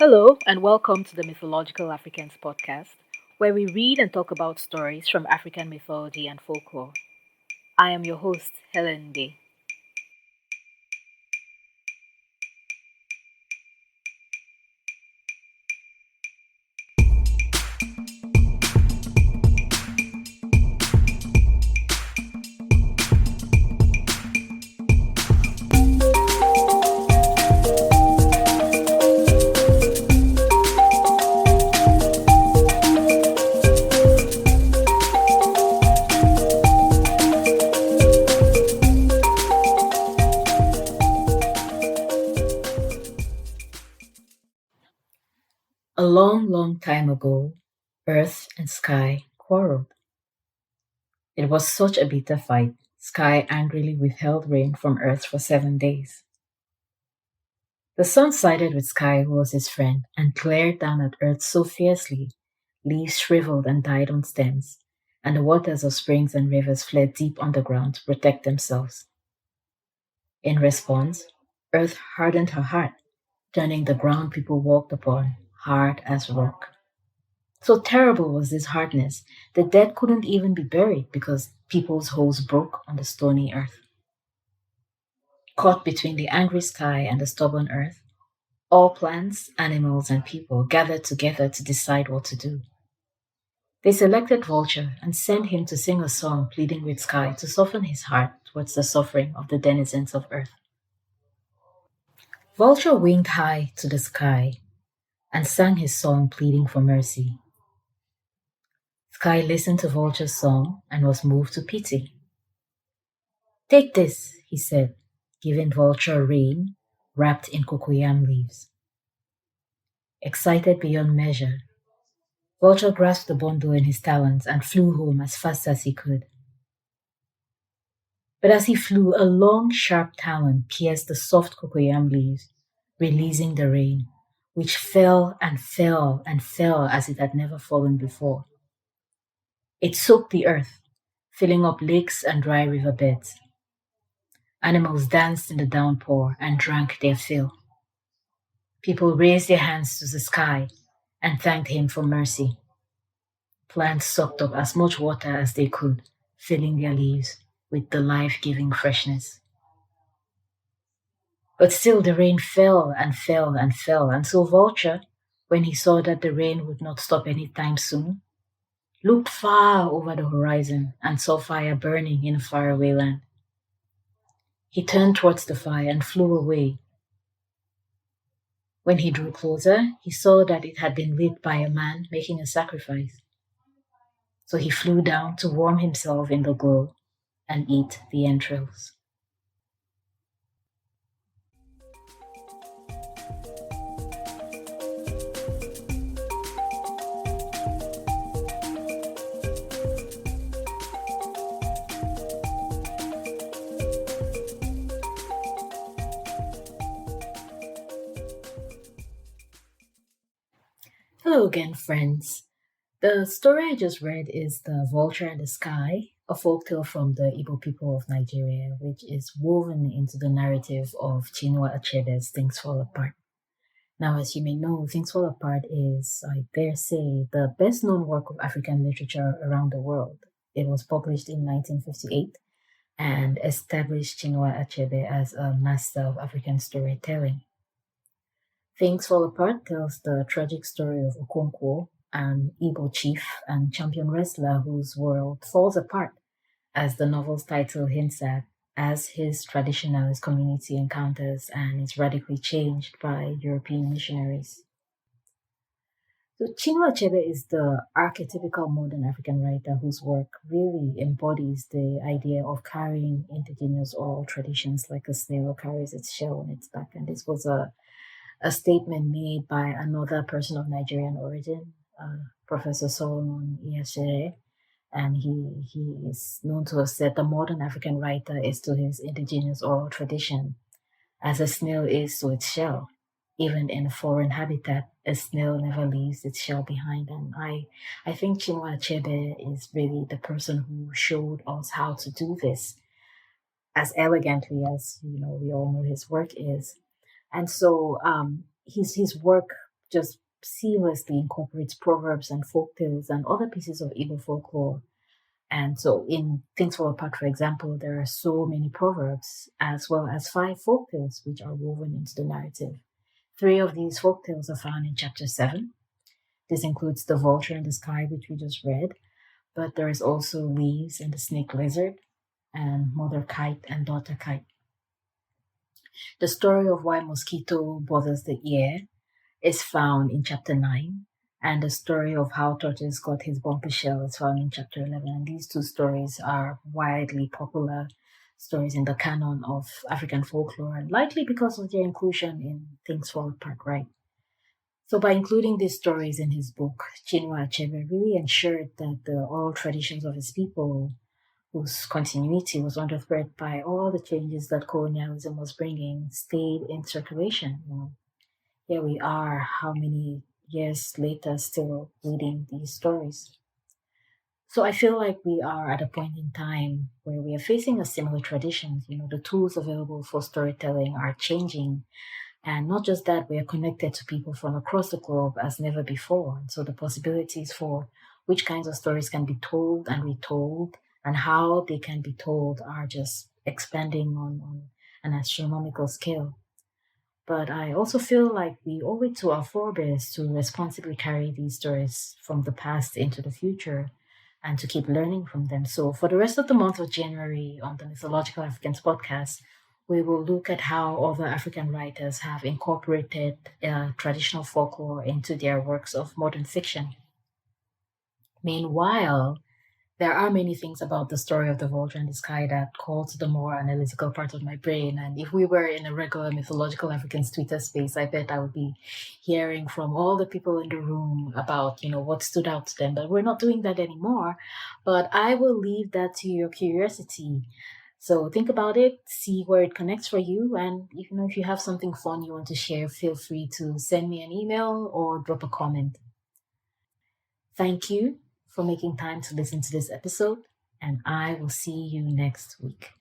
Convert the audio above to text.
Hello, and welcome to the Mythological Africans podcast, where we read and talk about stories from African mythology and folklore. I am your host, Helen Day. A long, long time ago, earth and sky quarreled. It was such a bitter fight. Sky angrily withheld rain from earth for 7 days. The sun sided with Sky, who was his friend, and glared down at earth so fiercely, leaves shriveled and died on stems, and the waters of springs and rivers fled deep underground to protect themselves. In response, earth hardened her heart, turning the ground people walked upon hard as rock. So terrible was this hardness, the dead couldn't even be buried because people's holes broke on the stony earth. Caught between the angry sky and the stubborn earth, all plants, animals, and people gathered together to decide what to do. They selected Vulture and sent him to sing a song pleading with Sky to soften his heart towards the suffering of the denizens of earth. Vulture winged high to the sky and sang his song pleading for mercy. Sky listened to Vulture's song and was moved to pity. Take this, he said, giving Vulture a rein wrapped in cocoyam leaves. Excited beyond measure, Vulture grasped the bundle in his talons and flew home as fast as he could. But as he flew, a long, sharp talon pierced the soft cocoyam leaves, releasing the rain, which fell and fell and fell as it had never fallen before. It soaked the earth, filling up lakes and dry riverbeds. Animals danced in the downpour and drank their fill. People raised their hands to the sky and thanked him for mercy. Plants sucked up as much water as they could, filling their leaves with the life-giving freshness. But still the rain fell and fell and fell, and so Vulture, when he saw that the rain would not stop any time soon, looked far over the horizon and saw fire burning in a faraway land. He turned towards the fire and flew away. When he drew closer, he saw that it had been lit by a man making a sacrifice. So he flew down to warm himself in the glow and eat the entrails. Hello again, friends. The story I just read is The Vulture and the Sky, a folktale from the Igbo people of Nigeria, which is woven into the narrative of Chinua Achebe's Things Fall Apart. Now, as you may know, Things Fall Apart is, I dare say, the best known work of African literature around the world. It was published in 1958 and established Chinua Achebe as a master of African storytelling. Things Fall Apart tells the tragic story of Okonkwo, an Igbo chief and champion wrestler whose world falls apart, as the novel's title hints at, as his traditionalist community encounters and is radically changed by European missionaries. So Chinua Achebe is the archetypical modern African writer whose work really embodies the idea of carrying indigenous oral traditions like a snail carries its shell on its back. And this was a statement made by another person of Nigerian origin, Professor Solomon Iyashere, and he is known to have said the modern African writer is to his indigenous oral tradition as a snail is to its shell. Even in a foreign habitat, a snail never leaves its shell behind. And I think Chinua Achebe is really the person who showed us how to do this as elegantly as we all know his work is. And so his work just seamlessly incorporates proverbs and folktales and other pieces of Igbo folklore. And so in Things Fall Apart, for example, there are so many proverbs as well as 5 folktales which are woven into the narrative. 3 of these folktales are found in chapter 7. This includes the vulture in the sky, which we just read, but there is also Leaves and the snake lizard, and Mother Kite and Daughter Kite. The story of why mosquito bothers the ear is found in chapter 9, and the story of how Tortoise got his bumpy shell is found in chapter 11. And these 2 stories are widely popular stories in the canon of African folklore, likely because of their inclusion in Things Fall Apart, right? So by including these stories in his book, Chinua Achebe really ensured that the oral traditions of his people, whose continuity was under threat by all the changes that colonialism was bringing, stayed in circulation. Here we are, how many years later, still reading these stories. So I feel like we are at a point in time where we are facing a similar tradition. The tools available for storytelling are changing. And not just that, we are connected to people from across the globe as never before. And so the possibilities for which kinds of stories can be told and retold and how they can be told are just expanding on an astronomical scale. But I also feel like we owe it to our forebears to responsibly carry these stories from the past into the future and to keep learning from them. So for the rest of the month of January on the Mythological Africans podcast, we will look at how other African writers have incorporated traditional folklore into their works of modern fiction. Meanwhile, there are many things about the story of the vulture in the sky that call to the more analytical part of my brain. And if we were in a regular Mythological Africans Twitter space, I bet I would be hearing from all the people in the room about, what stood out to them. But we're not doing that anymore. But I will leave that to your curiosity. So think about it, see where it connects for you. And if you have something fun you want to share, feel free to send me an email or drop a comment. Thank you for making time to listen to this episode, and I will see you next week.